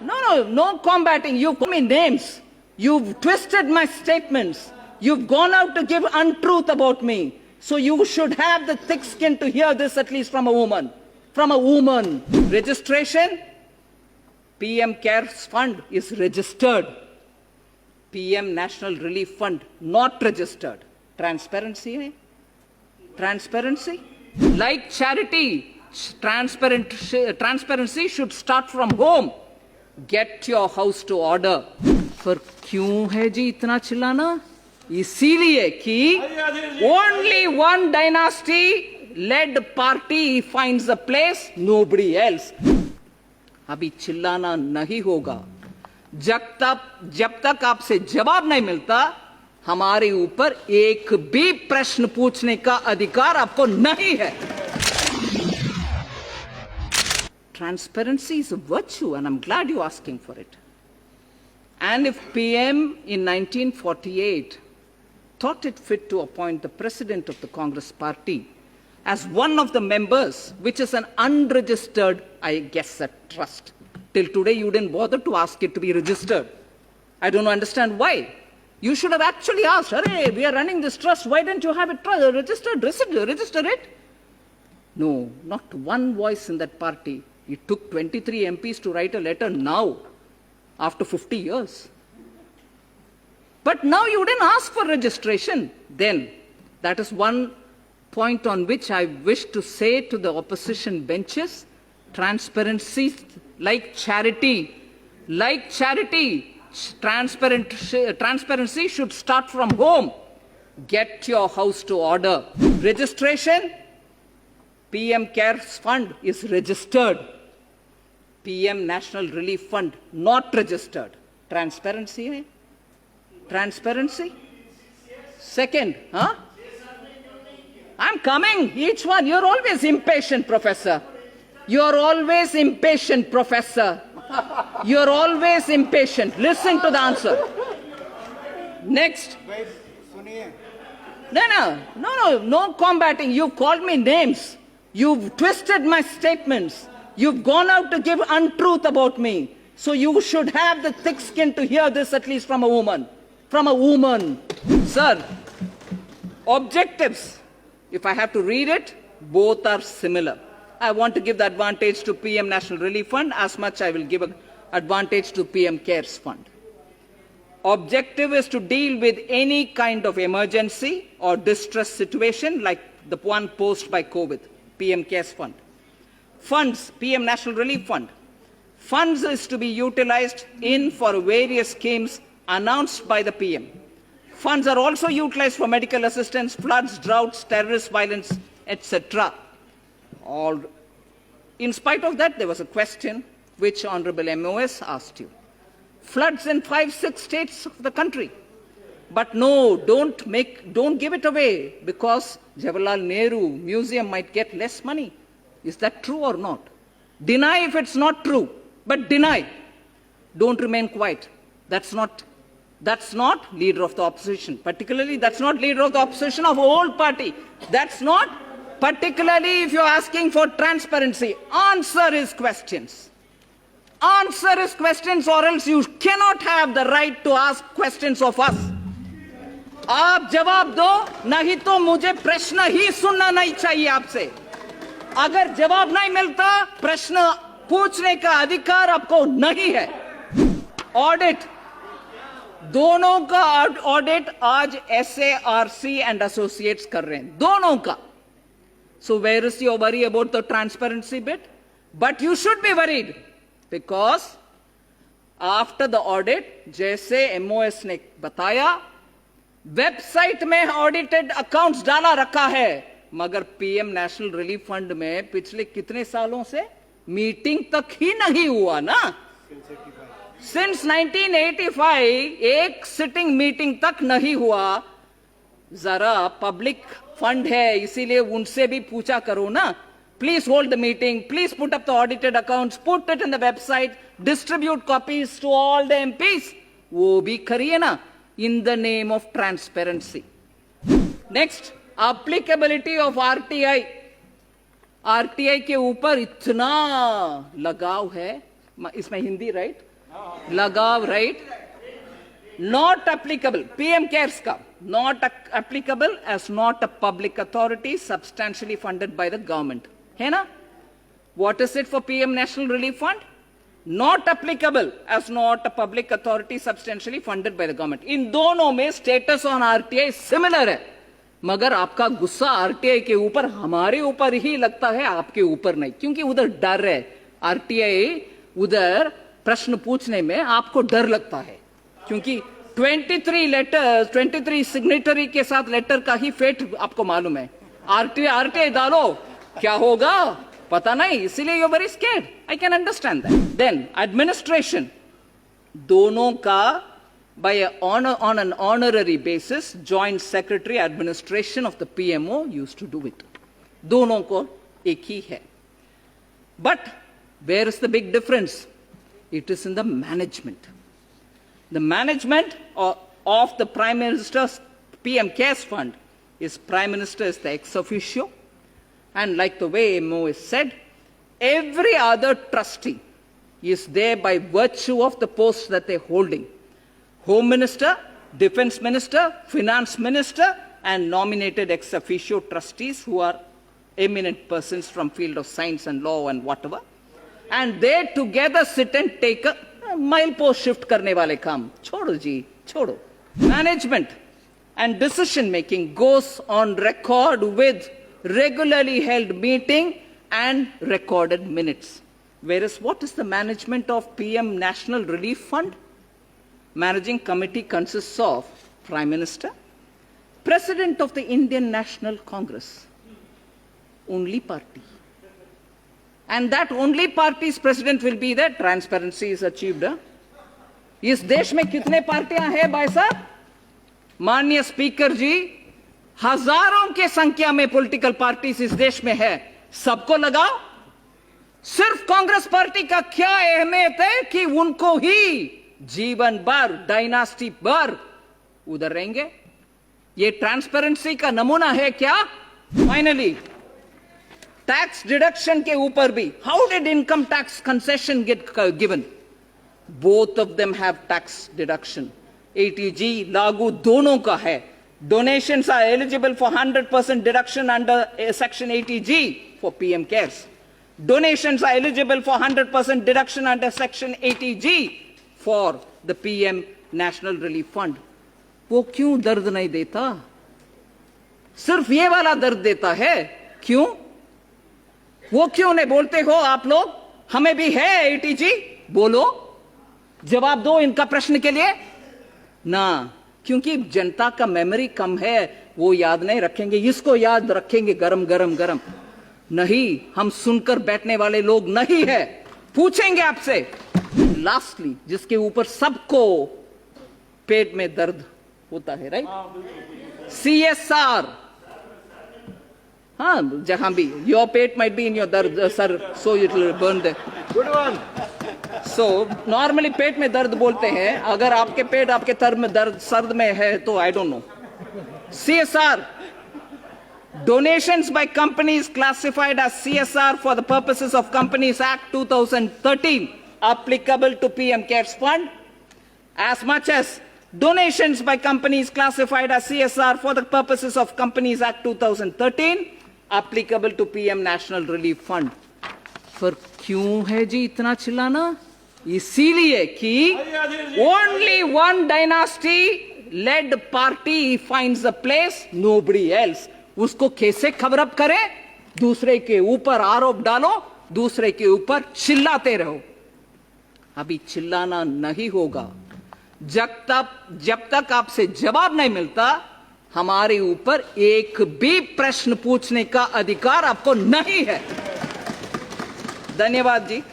No combating. You call me names. You've twisted my statements. You've gone out to give untruth about me. So you should have the thick skin to hear this at least from a woman. From a woman. Registration? PM CARES Fund is registered. PM National Relief Fund not registered. Transparency? Eh? Transparency? Like charity, transparency should start from home. Get your house to order. पर क्यों है जी इतना चिल्लाना? इसीलिए कि only one dynasty led party finds a place, nobody else. अभी चिल्लाना नहीं होगा जब तक आपसे जवाब नहीं मिलता हमारे ऊपर एक भी प्रश्न पूछने का अधिकार आपको नहीं है. Transparency is a virtue and I'm glad you're asking for it. And if PM in 1948 thought it fit to appoint the president of the Congress party as one of the members, which is an unregistered, I guess, a trust. Till today, you didn't bother to ask it to be registered. I don't understand why. You should have actually asked, hey, we are running this trust, why didn't you have it registered? Register it. No, not one voice in that party. It took 23 MPs to write a letter now, after 50 years. But now you didn't ask for registration. Then, that is one point on which I wish to say to the opposition benches, transparency, like charity, transparency should start from home. Get your house to order. Registration? PM CARES Fund is registered. PM National Relief Fund not registered. Transparency? Eh? Transparency? Second, huh? I'm coming, each one. You're always impatient, Professor. You're always impatient, Professor. You're always impatient. Listen to the answer. Next. No combating. You called me names. You've twisted my statements. You've gone out to give untruth about me. So you should have the thick skin to hear this at least from a woman. From a woman. Sir, objectives, if I have to read it, both are similar. I want to give the advantage to PM National Relief Fund as much I will give an advantage to PM CARES Fund. Objective is to deal with any kind of emergency or distress situation like the one posed by COVID, PM CARES Fund. Funds, PM National Relief Fund. Funds is to be utilized for various schemes announced by the PM. Funds are also utilized for medical assistance, floods, droughts, terrorist violence, etc. In spite of that, there was a question which Honorable MOS asked you. Floods in 5-6 states of the country. But no, don't give it away because Jawaharlal Nehru Museum might get less money. Is that true or not? Deny if it's not true, but deny. Don't remain quiet. That's not leader of the opposition. Particularly, that's not leader of the opposition of a whole party. That's not, particularly if you're asking for transparency. Answer his questions. Answer his questions or else you cannot have the right to ask questions of us. आप जवाब दो, नहीं तो मुझे प्रश्न ही सुनना नहीं चाहिए आपसे. अगर जवाब नहीं मिलता, प्रश्न पूछने का अधिकार आपको नहीं है. ऑडिट, दोनों का ऑडिट आज SARC and Associates कर रहे हैं, दोनों का. So where is your worry about the transparency bit? But you should be worried because after the audit, जैसे MOS ने बताया, वेबसाइट में ऑडिटेड अकाउंट्स डाला रखा है, मगर पीएम नेशनल रिलीफ फंड में पिछले कितने सालों से मीटिंग तक ही नहीं हुआ ना. सिंस 1985 एक सिटिंग मीटिंग तक नहीं हुआ. जरा पब्लिक फंड है इसीलिए उनसे भी पूछा करो ना. Please hold the meeting, please put up the audited accounts, put it in the website, distribute copies to all the MPs. वो भी करिए ना in the name of transparency. Next, applicability of RTI. RTI के ऊपर इतना लगाव है इसमें हिंदी राइट, लगाव right, not applicable, PM cares का not applicable as not a public authority substantially funded by the government, है ना? What is it for PM National Relief Fund? Not applicable as not a public authority substantially funded by the government. इन दोनों में status on RTI similar है, मगर आपका गुस्सा RTI के ऊपर हमारे ऊपर ही लगता है, आपके ऊपर नहीं, क्योंकि उधर डर है। RTI उधर प्रश्न पूछने में आपको डर लगता है, क्योंकि 23 लेटर 23 सिग्नेटरी के साथ लेटर का ही फेट आपको मालूम है। RTI डालो क्या होगा पता नहीं, इसीलिए you very scared. I can understand that. Then administration, दोनों का by on an honorary basis joint secretary administration of the PMO used to do it, दोनों को एक ही है। But where is the big difference? It is in the management. The management of the Prime Minister's PM Cares Fund is Prime Minister is the ex officio, and like the way MO is said, every other trustee is there by virtue of the posts that they're holding. Home Minister, Defense Minister, Finance Minister, and nominated ex officio trustees who are eminent persons from field of science and law and whatever. And they together sit and take a milepost shift करने वाले काम। छोड़ो जी, छोड़ो। Management and decision making goes on record with regularly held meeting and recorded minutes. Whereas what is the management of PM National Relief Fund? Managing committee consists of Prime Minister, President of the Indian National Congress, only party. And that only party's president will be there. Transparency is achieved. इस देश में कितने पार्टियां हैं भाई साहब? माननीय speaker जी, हजारों के संख्या में पॉलिटिकल पार्टीज इस देश में है, सबको लगाओ। सिर्फ कांग्रेस पार्टी का क्या अहमियत है कि उनको ही जीवन भर, डायनास्टी भर उधर रहेंगे? ये ट्रांसपेरेंसी का नमूना है क्या? फाइनली टैक्स डिडक्शन के ऊपर भी, how did income tax concession get given? Both of them have tax deduction. ATG लागू दोनों का है। Donations are eligible for 100% deduction under section 80G for PM cares. Donations are eligible for 100% deduction under section 80G for the PM National Relief Fund. वो क्यों दर्द नहीं देता? सिर्फ ये वाला दर्द देता है, क्यों? वो क्यों नहीं बोलते हो आप लोग? हमें भी है ATG, बोलो, जवाब दो इनका प्रश्न के लिए ना, क्योंकि जनता का मेमोरी कम है, वो याद नहीं रखेंगे। इसको याद रखेंगे गरम गरम गरम नहीं, हम सुनकर बैठने वाले लोग नहीं है। पूछेंगे आपसे। लास्टली, जिसके ऊपर सबको पेट में दर्द होता है, राइट? CSR, हाँ, जहां भी योर पेट माइट बी इन योर दर्द sir, so it will burn there. Good one. So normally पेट में दर्द बोलते हैं, अगर आपके पेट आपके सर्द में है तो I don't know. CSR, donations by companies classified as CSR for the purposes of Companies Act 2013 applicable to PM Cares Fund, as much as donations by companies classified as CSR for the purposes of Companies Act 2013 applicable to PM National Relief Fund. पर क्यों है जी इतना चिल्लाना? इसीलिए कि only one dynasty led party finds a place, nobody else. उसको कैसे खबरअप करे? दूसरे के ऊपर आरोप डालो, दूसरे के ऊपर चिल्लाते रहो। अभी चिल्लाना नहीं होगा। जब तक आपसे जवाब नहीं मिलता, हमारे ऊपर एक भी प्रश्न पूछने का अधिकार आपको नहीं है। धन्यवाद जी।